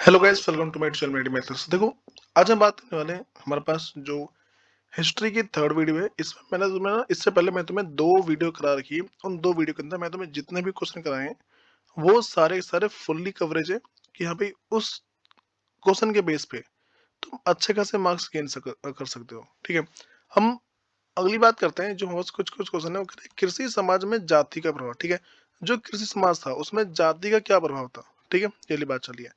Hello guys, welcome to my channel medi methods. देखो, आज हम बात करने वाले हैं। हमारे पास जो हिस्ट्री की थर्ड वीडियो है, इसमें मैंने तुम्हें ना, इससे पहले मैं तुम्हें दो वीडियो करा रखी है। उन दो वीडियो के अंदर मैं तुम्हें जितने भी क्वेश्चन कराए हैं वो सारे के सारे फुल्ली कवरेज है कि यहाँ पे उस क्वेश्चन के बेस पे तुम अच्छे खासे मार्क्स कर सकते हो। ठीक है, हम अगली बात करते हैं। जो हमारे कुछ कुछ क्वेश्चन है वो कहते हैं कृषि समाज में जाति का प्रभाव। ठीक है, जो कृषि समाज था उसमें जाति का क्या प्रभाव था। ठीक है, ये वाली बात चलिए।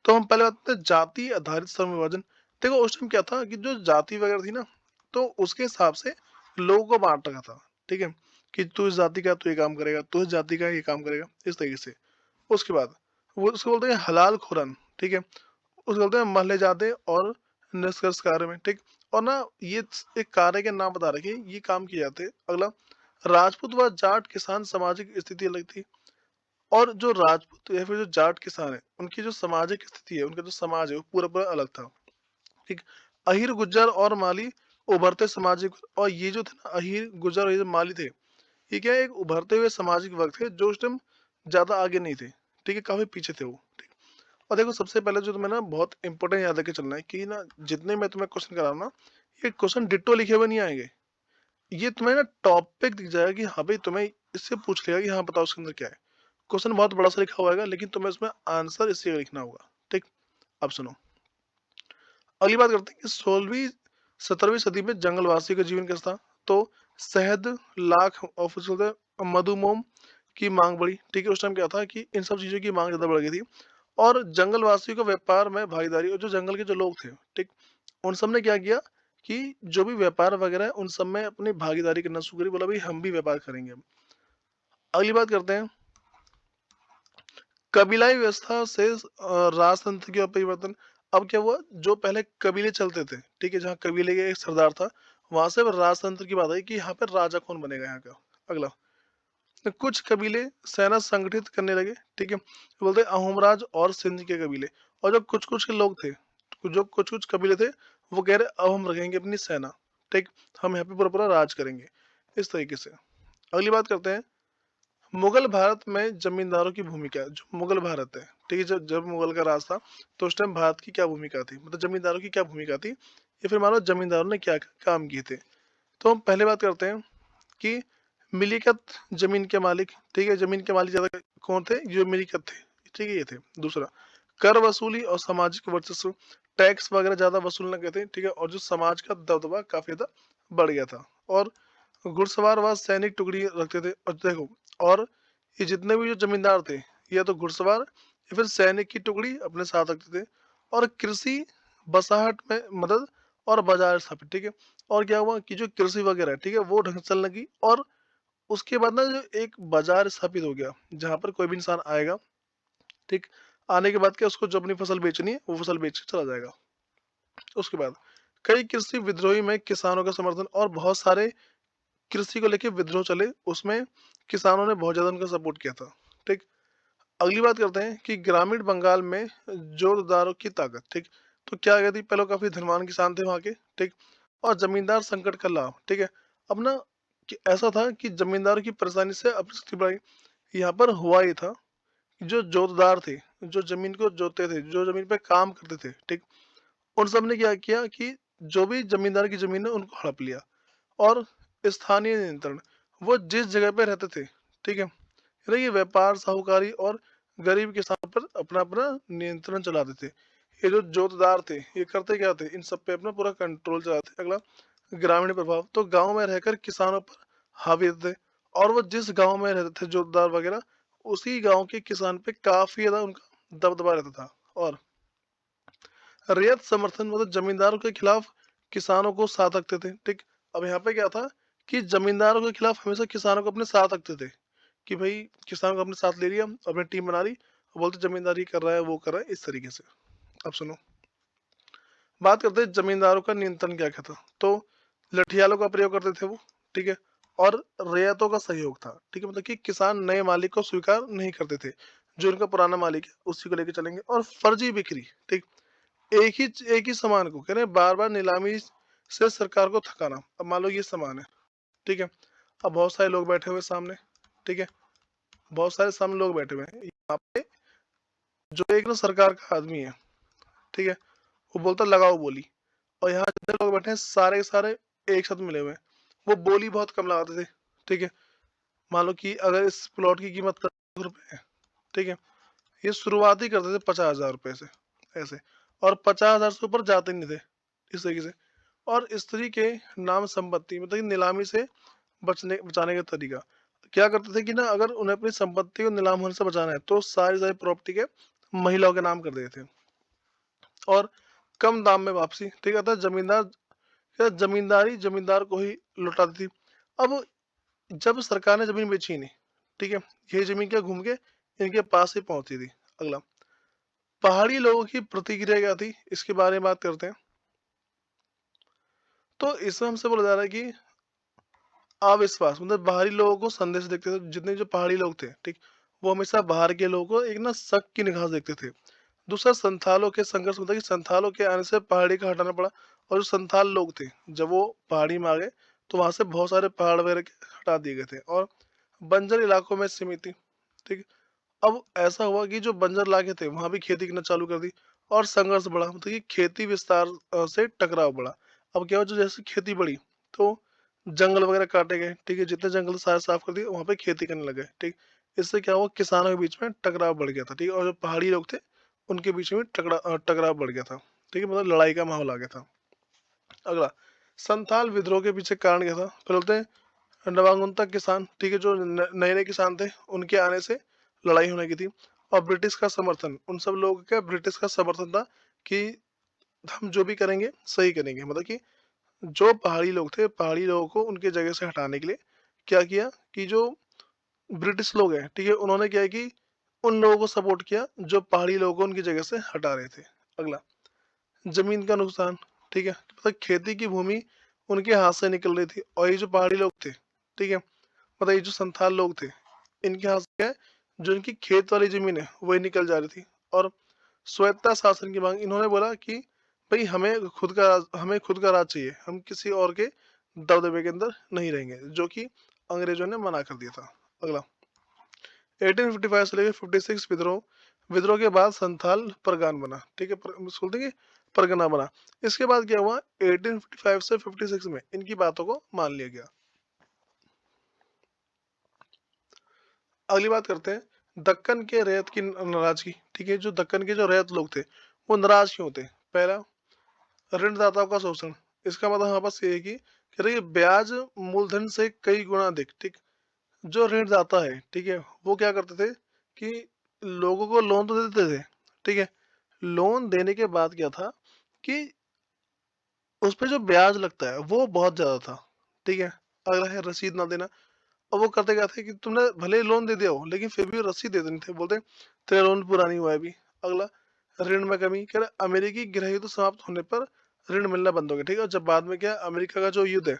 तो हम पहले बात करते हैं जाति आधारित श्रम विभाजन। देखो, उस टाइम क्या था कि जो जाति वगैरह थी ना, तो उसके हिसाब से लोगों को बांट रखा था। ठीक है, कि तू इस जाति का तू ये काम करेगा, तू इस जाति का ये काम करेगा, इस तरीके से। उसके बाद वो उसको बोलते हैं हलाल खुरन। ठीक है, उसको बोलते हैं महले जादे और निष्कर्ष कार्य में। ठीक, और ना ये एक कार्य के नाम बता रखे ये काम किए जाते हैं। अगला, राजपूत व जाट किसान सामाजिक स्थिति अलग थी। और जो राजपूत या फिर जो जाट किसान है उनकी जो सामाजिक स्थिति है, उनका जो समाज है वो पूरा पूरा अलग था। ठीक, अहीर गुज्जर और माली उभरते सामाजिक, और ये जो थे ना अहीर गुज्जर और ये जो माली थे, ये क्या है, एक उभरते हुए सामाजिक वर्ग थे जो उस टाइम ज्यादा आगे नहीं थे। ठीक है, काफी पीछे थे वो। ठीक, और देखो, सबसे पहले जो तुम्हें ना बहुत इंपॉर्टेंट याद रखे चलना है कि ना जितने मैं तुम्हें क्वेश्चन करा रहा हूं ना, ये क्वेश्चन डिट्टो लिखे हुए नहीं आएंगे। ये तुम्हें ना टॉपिक दिख जाएगा कि हाँ भाई, तुम्हें इससे पूछ लेगा कि हाँ बताओ उसके अंदर क्या है। क्वेश्चन बहुत बड़ा सा लिखा हुआ है, लेकिन तुम्हें उसमें आंसर इससे लिखना होगा। ठीक, अब सुनो। अगली बात करते हैं कि 16वीं 17वीं सदी में जंगलवासियों का जीवन कैसा था। तो शहद, लाख और फिर उसके बाद मधुमोम की मांग बढ़ी। ठीक है, उस टाइम क्या था कि इन सब चीजों की मांग ज्यादा बढ़ गई थी। और जंगलवासियों को व्यापार में भागीदारी, और जो जंगल के जो लोग थे, ठीक, उन सब ने क्या किया कि जो भी व्यापार वगैरह है उन सब में अपनी भागीदारी करना शुरू करी। बोला भाई हम भी व्यापार करेंगे अब। अगली बात करते हैं कबीलाई व्यवस्था से राजतंत्र की ओर परिवर्तन। अब क्या हुआ, जो पहले कबीले चलते थे, ठीक है, जहाँ कबीले के एक सरदार था, वहां से राजतंत्र की बात आई कि यहाँ पर राजा कौन बनेगा यहाँ का। अगला, तो कुछ कबीले सेना संगठित करने लगे। ठीक है, तो बोलते हैं अहोमराज और सिंध के कबीले। और जो कुछ कुछ के लोग थे, जो कुछ कुछ कबीले थे, वो कह रहे अब हम रखेंगे अपनी सेना। ठीक, हम यहाँ पे पूरा पूरा राज करेंगे, इस तरीके से। अगली बात करते हैं मुगल भारत में जमींदारों की भूमिका। जो मुगल भारत है, ठीक है, जब जब मुगल का राज था, तो उस टाइम भारत की क्या भूमिका थी, मतलब जमींदारों की क्या भूमिका थी, या फिर मानो जमींदारों ने क्या काम किए थे। तो हम पहले बात करते हैं कि मिलिकत, जमीन के मालिक। ठीक है, जमीन के मालिक ज्यादा कौन थे, जो मिलिकत थे। ठीक है, ये थे। दूसरा, कर वसूली और सामाजिक वर्चस्व, टैक्स वगैरह ज्यादा वसूलना कहते हैं। ठीक है, और जो समाज का दबदबा काफी ज्यादा बढ़ गया था। और घुड़सवार व सैनिक टुकड़ी रखते थे। और देखो, और ये जितने भी जो जमींदार थे, या तो घुड़सवार या फिर सैनिक की टुकड़ी अपने साथ रखते थे। और कृषि बसाहट में मदद और बाजार स्थापित। ठीक है, और क्या हुआ कि जो कृषि वगैरह है, ठीक है, वो ढंग से चलने लगी। और उसके बाद ना जो एक बाजार स्थापित हो गया जहां पर कोई भी इंसान आएगा, ठीक, आने के बाद क्या उसको जो अपनी फसल बेचनी है वो फसल बेच के चला जाएगा। उसके बाद कई कृषि विद्रोही में किसानों का समर्थन, और बहुत सारे कृषि को लेकर विद्रोह चले, उसमें किसानों ने बहुत ज्यादा उनका सपोर्ट किया था। ठीक, अगली बात करते हैं कि ग्रामीण बंगाल में जोतदारों की ताकत। ठीक, तो क्या कहती, पहले काफी धनवान किसान थे वहां के। ठीक, और जमींदार संकट का लाभ। ठीक है, अब ना कि ऐसा था कि जमींदारों की परेशानी से अपनी स्थिति बढ़ाई। यहाँ पर हुआ ये था कि जो जोतदार थे, जो जमीन को जोतते थे, जो जमीन पे काम करते थे, ठीक, उन सब ने क्या किया कि जो भी जमींदार की जमीन है उनको हड़प लिया। और स्थानीय नियंत्रण, वो जिस जगह पे रहते थे, ठीक है, यानी ये व्यापार, साहूकारी और गरीब किसानों पर अपना अपना नियंत्रण चलाते थे। ये जो जोतदार थे ये करते क्या थे, इन सब पे अपना पूरा कंट्रोल चलाते थे। अगला, ग्रामीण प्रभाव, तो गांव में रहकर किसानों पर हावी थे। और वो जिस गांव में रहते थे जोतदार वगैरह, उसी गांव के किसान पे काफी ज्यादा उनका दबदबा रहता था। और रैयत समर्थन, मतलब जमींदारों के खिलाफ किसानों को साथ रखते थे। ठीक, अब यहाँ पे क्या था कि जमींदारों के खिलाफ हमेशा किसानों को अपने साथ रखते थे, कि भाई किसानों को अपने साथ ले लिया, अपनी टीम बना ली, और बोलते जमींदारी कर रहा है, वो कर रहा है, इस तरीके से। अब सुनो, बात करते हैं जमींदारों का नियंत्रण क्या क्या था। तो लठियालों का प्रयोग करते थे वो। ठीक है, और रैयतों का सहयोग था। ठीक है, मतलब कि किसान नए मालिक को स्वीकार नहीं करते थे, जो उनका पुराना मालिक है उसी को लेकर चलेंगे। और फर्जी बिक्री। ठीक, एक ही सामान को कह रहे हैं बार बार नीलामी से सरकार को थकाना। अब मान लो ये सामान है, ठीक है, अब बहुत सारे लोग बैठे हुए सामने, ठीक है, बहुत सारे सामने लोग बैठे हुए हैं। यहाँ पे जो एक ना सरकार का आदमी है, ठीक है? वो बोलता लगाओ बोली, और यहाँ जितने लोग बैठे हैं सारे के सारे एक साथ मिले हुए हैं। वो बोली बहुत कम लगाते थे, ठीक है? मान लो कि अगर इस प्लॉट की कीमत ₹10,00,000 है, ठीक है? ये शुरुआत ही करते थे ₹50,000 से, ऐसे, और 50,000 से ऊपर जाते नहीं थे, इस तरीके से। और स्त्री के नाम संपत्ति मतलब कि नीलामी से बचने बचाने का तरीका क्या करते थे कि ना, अगर उन्हें अपनी संपत्ति को नीलाम होने से बचाना है तो सारी सारी प्रॉपर्टी के महिलाओं के नाम कर देते थे, और कम दाम में वापसी, ठीक है? था जमींदार, क्या जमींदारी जमींदार को ही लौटाती थी। अब जब सरकार ने जमीन बेची नहीं, ठीक है, यही जमीन क्या घूम के इनके पास ही पहुंची थी। अगला, पहाड़ी लोगों की प्रतिक्रिया क्या थी, इसके बारे में बात करते हैं। तो इसमें हमसे बोला जा रहा है कि अविश्वास मतलब बाहरी लोगों को संदेश देखते थे, जितने जो पहाड़ी लोग थे, ठीक, वो हमेशा बाहर के लोगों को एक ना शक की निगाह से देखते थे। दूसरा, संथालों के संघर्ष मतलब कि संथालों के आने से पहाड़ी का हटाना पड़ा, और जो संथाल लोग थे जब वो पहाड़ी में आ गए तो वहां से बहुत सारे पहाड़ वगैरह के हटा दिए गए थे, और बंजर इलाकों में सीमित थी, ठीक। अब ऐसा हुआ कि जो बंजर इलाके थे वहां भी खेती करना चालू कर दी, और संघर्ष बढ़ा मतलब कि खेती विस्तार से टकराव बढ़ा। अब क्या हुआ, जो जैसे खेती बढ़ी तो जंगल वगैरह काटे गए, ठीक है, जितने जंगल सारे साफ कर दिए, वहां पे खेती करने लगे, ठीक। इससे क्या हुआ, किसानों के बीच में टकराव बढ़ गया था, ठीक है, और जो पहाड़ी लोग थे उनके बीच में टकराव बढ़ गया था, ठीक है, मतलब लड़ाई का माहौल आ गया था। अगला, संथाल विद्रोह के पीछे कारण क्या था, पहले बोलते हैं नवागुंतक किसान, ठीक है, जो नए नए किसान थे उनके आने से लड़ाई होने की थी, और ब्रिटिश का समर्थन, उन सब लोगों का ब्रिटिश का समर्थन था कि हम जो भी करेंगे सही करेंगे, मतलब कि जो पहाड़ी लोग थे, पहाड़ी लोगों को उनके जगह से हटाने के लिए क्या किया कि जो ब्रिटिश लोग हैं, ठीक है, उन्होंने क्या है कि उन लोगों को सपोर्ट किया जो पहाड़ी लोगों को उनकी जगह से हटा रहे थे। अगला, जमीन का नुकसान, ठीक है, मतलब खेती की भूमि उनके हाथ से निकल रही थी, और ये जो पहाड़ी लोग थे, ठीक है, मतलब ये जो संथाल लोग थे, इनके हाथ से क्या है, जो इनकी खेत वाली जमीन है वही निकल जा रही थी। और स्वायत्ता शासन की मांग, इन्होंने बोला कि भाई हमें खुद का राज चाहिए, हम किसी और के दबदबे के अंदर नहीं रहेंगे, जो कि अंग्रेजों ने मना कर दिया था। अगला, 1855 से लेकर 56 विद्रोह, विद्रोह के बाद संथाल परगना बना, ठीक है, बोलते हैं कि परगना बना। इसके बाद क्या हुआ, 1855 से 56 में इनकी बातों को मान लिया गया। अगली बात करते हैं दक्कन के रैयत की नाराजगी, ठीक है, जो दक्कन के जो रैयत लोग थे वो नाराज क्यों थे। पहला, ऋणदाताओं का शोषण, इसका मतलब हमारे पास ये है कि कह रही है ब्याज मूलधन से कई गुना अधिक, ठीक। जो ऋणदाता है, ठीक है, वो क्या करते थे कि लोगों को लोन तो देते थे, ठीक है, लोन देने के बाद क्या था कि उस पे जो ब्याज लगता है वो बहुत ज्यादा था, ठीक है। अगला है रसीद ना देना, और वो करते क्या थे कि तुमने भले ही लोन दे दिया हो लेकिन फिर भी रसीद दे देते थे, बोलते तेरा लोन पूरा नहीं हुआ है अभी। अगला, ऋण में कमी, कह रहे अमेरिकी गृह युद्ध समाप्त होने पर ऋण मिलना बंद हो गया, ठीक है, और जब बाद में क्या अमेरिका का जो युद्ध है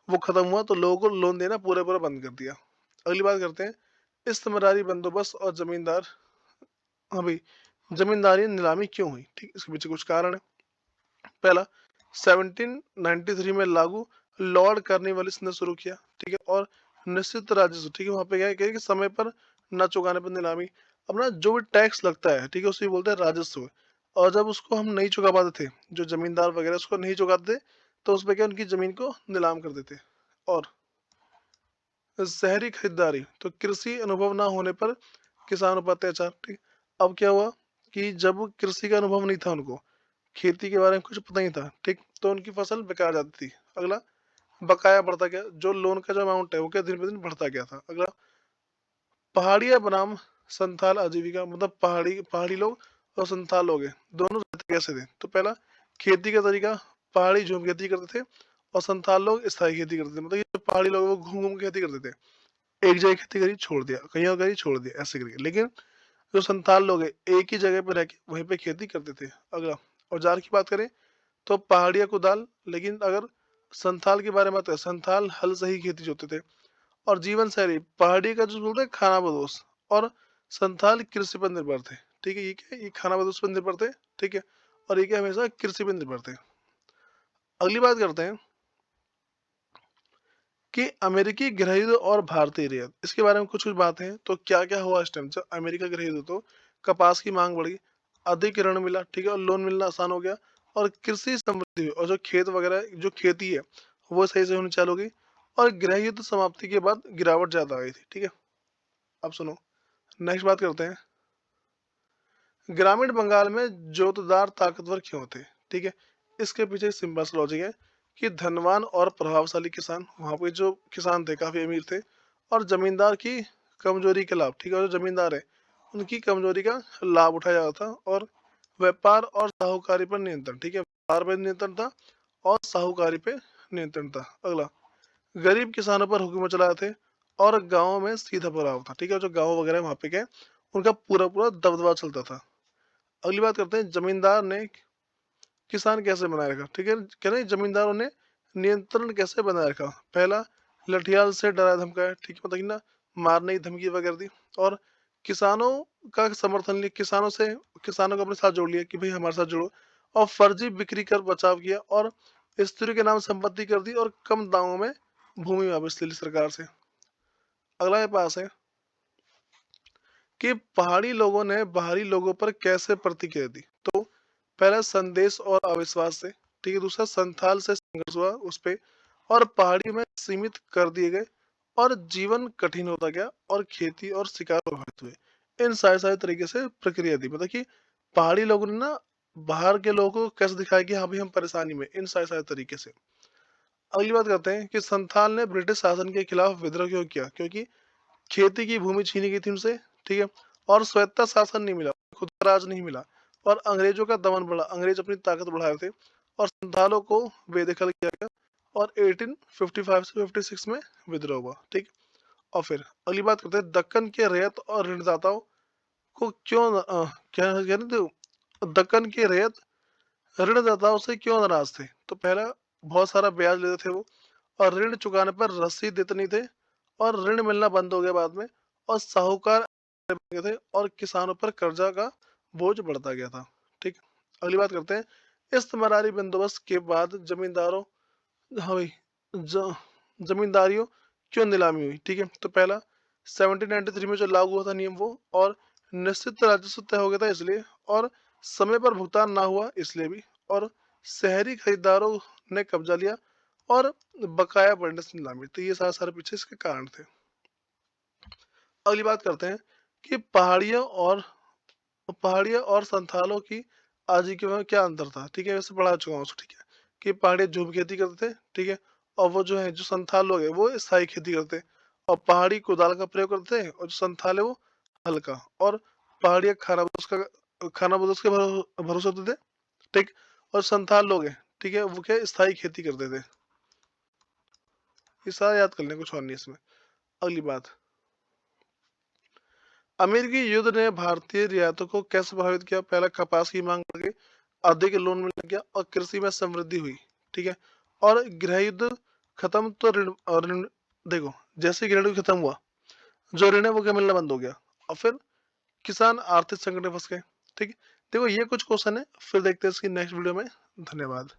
वो खत्म हुआ तो लोगों को लोन देना पूरा पूरा बंद कर दिया। अगली बात करते हैं इस्तेमारी बंदोबस्त और जमींदार, हाँ भाई, जमींदारी नीलामी क्यों हुई, ठीक, इसके पीछे कुछ कारण है। पहला, 1793 में लागू लॉर्ड कार्नवालिस ने शुरू किया, ठीक है, और निश्चित राजस्व, ठीक है, वहां पे क्या है कि समय पर न चुकाने पर नीलामी, अपना जो भी टैक्स लगता है, ठीक है, उसे बोलते हैं राजस्व। और जब उसको हम नहीं चुका पाते थे, जो जमींदार वगैरह उसको नहीं चुकाते थे, तो उस पे क्या उनकी जमीन को नीलाम कर देते। और शहरी खरीदारी, तो कृषि अनुभव ना होने पर किसानों पर अत्याचार, ठीक। अब क्या हुआ कि जब कृषि का अनुभव नहीं था उनको, खेती के बारे में कुछ पता नहीं था, ठीक, तो उनकी फसल बेकार जाती थी। अगला, बकाया बढ़ता गया, जो लोन का जो अमाउंट है वो क्या दिन पे दिन बढ़ता गया था। अगला, पहाड़िया बनाम संथाल आजीविका, मतलब पहाड़ी पहाड़ी लोग और संथाल लोग हैं दोनों रहते कैसे थे। तो पहला, खेती का तरीका, पहाड़ी झूम खेती करते थे, और संथाल लोग स्थायी खेती करते थे, मतलब ये जो पहाड़ी लोग हैं, वो घूम घूम के खेती करते थे, एक जगह खेती करी छोड़ दिया, कहीं और करी छोड़ दिया, ऐसे करके। लेकिन जो संथाल लोग हैं एक ही जगह पे रह के वहीं पे खेती करते थे। अगला, औजार की बात करें तो पहाड़िया कुदाल, लेकिन अगर संथाल के बारे में बात करें, संथाल हल से ही खेती जोतते थे। और जीवन शैली, पहाड़ी का जो बोलते हैं खाना बदोश, और संथाल कृषि पर निर्भर थे, ठीक है, ये क्या ये खाना बदोश पर निर्भर थे, ठीक है, और ये क्या हमेशा कृषि पर निर्भर थे। अगली बात करते हैं कि अमेरिकी गृह युद्ध और भारतीय रियायत, इसके बारे में कुछ कुछ बातें हैं। तो क्या क्या हुआ इस टाइम जब अमेरिका गृह युद्ध, तो कपास की मांग बढ़ी, अधिक ऋण मिला, ठीक है, और लोन मिलना आसान हो गया, और कृषि समृद्धि हुई, और जो खेत वगैरह जो खेती है वो सही से होनी चालू हो गई, और गृह युद्ध समाप्ति के बाद गिरावट ज्यादा आई थी, ठीक है। अब सुनो, नेक्स्ट बात करते हैं, ग्रामीण बंगाल में जोतदार ताकतवर क्यों थे, ठीक है। इसके पीछे सिंपल सा लॉजिक है कि धनवान और प्रभावशाली किसान, वहां पे जो किसान थे काफी अमीर थे, और जमींदार की कमजोरी के लाभ, ठीक है, और जो जमींदार है उनकी कमजोरी का लाभ उठाया जाता था, और व्यापार और साहूकारी पर नियंत्रण, ठीक है, व्यापार पर नियंत्रण था और साहूकारी पे नियंत्रण था। अगला, गरीब किसानों पर हुक्म चलाए थे, और गाँव में सीधा प्रभाव था, ठीक है, जो गाँव वगैरह वहाँ पे क्या है, उनका पूरा पूरा दबदबा चलता था। अगली बात करते हैं, जमींदार ने किसान कैसे बनाए रखा, ठीक है, कह रहे हैं जमींदारों ने नियंत्रण कैसे बनाए रखा। पहला, लठियाल से डरा धमकाया, ठीक है, मतलब कि ना मारने की धमकी वगैरह दी, और किसानों का समर्थन लिया, किसानों को अपने साथ जोड़ लिया कि भाई हमारे साथ जुड़ो, और फर्जी बिक्री कर बचाव किया, और स्त्रियों के नाम संपत्ति कर दी, और कम दामों में भूमि वापस ले ली सरकार से। अगला ये पास है कि पहाड़ी लोगों ने बाहरी लोगों पर कैसे प्रतिक्रिया दी। तो पहला, संदेश और अविश्वास से, ठीक है, दूसरा संथाल से संघर्ष हुआ उस पे, और पहाड़ी में सीमित कर दिए गए, और जीवन कठिन होता गया, और खेती और शिकार प्रभावित हुए। इन सारे सारे तरीके से प्रक्रिया दी, मतलब कि पहाड़ी लोगों ने ना बाहर के लोगों को कैसे दिखाया कि हाँ भाई हम परेशानी में, इन सारे सारे तरीके से। अगली बात करते हैं कि संथाल ने ब्रिटिश शासन के खिलाफ विद्रोह क्यों किया, क्योंकि खेती की भूमि छीनी गई थी उनसे, ठीक है, और स्वायत्ता शासन नहीं मिला, खुद का राज नहीं मिला, और अंग्रेजों का दमन बढ़ा, अंग्रेज अपनी ताकत बढ़ा रहे थे, और संथालों को बेदखल किया गया, और 1855 से 56 में विद्रोह हुआ, ठीक। और फिर अगली बात करते हैं, दक्कन के रैयत और ऋणदाताओं को क्यों क्या कहते थे, दक्कन के रैयत ऋणदाताओं से क्यों नाराज थे। तो पहला, बहुत सारा ब्याज लेते थे वो, और ऋण चुकाने पर रसीद देते नहीं थे, और ऋण मिलना बंद हो गया बाद में, और साहूकार बन गए थे, और किसानों पर कर्जा का बोझ बढ़ता गया था, ठीक। अगली बात करते हैं, इस्तमरारी बंदोबस्त के बाद जमींदारों, हाँ भाई, ज, जमींदारियों क्यों नीलामी हुई, ठीक है। तो पहला, 1793 में जो लागू हुआ था नियम वो, और निश्चित राजस्व तय हो गया था इसलिए, और समय पर भुगतान ना हुआ इसलिए भी, और शहरी खरीदारों ने कब्जा लिया, और बकाया बढ़ने से नीलामी। तो ये सारे सारे पीछे इसके कारण थे। अगली बात करते हैं कि पहाड़ियों और संथालों की आजीविका में क्या अंतर था, ठीक है, वैसे पढ़ा चुका हूँ उसको, ठीक है, कि पहाड़ी झूम खेती करते थे, ठीक है, और वो जो है जो संथाल लोग हैं वो स्थायी खेती करते हैं, और पहाड़ी कुदाल का प्रयोग करते हैं, और जो संथाल है वो हल्का, और पहाड़िया खाना बदोश के भरोसे होते थे, ठीक, और संथाल लोग हैं, ठीक है, वो क्या स्थायी खेती करते थे। ये सारा याद कर लें, कुछ और नहीं इसमें। अगली बात, अमेरिकी युद्ध ने भारतीय रियायतों को कैसे प्रभावित किया। पहला, कपास की मांग बढ़ गई, अधिक लोन मिलने गया, और कृषि में समृद्धि हुई, ठीक है, और गृह युद्ध खत्म तो ऋण देखो, जैसे गृह युद्ध खत्म हुआ, जो ऋण है वो क्या मिलना बंद हो गया, और फिर किसान आर्थिक संकट में फंस गए, ठीक है। देखो ये कुछ क्वेश्चन है, फिर देखते हैं इसकी नेक्स्ट वीडियो में। धन्यवाद।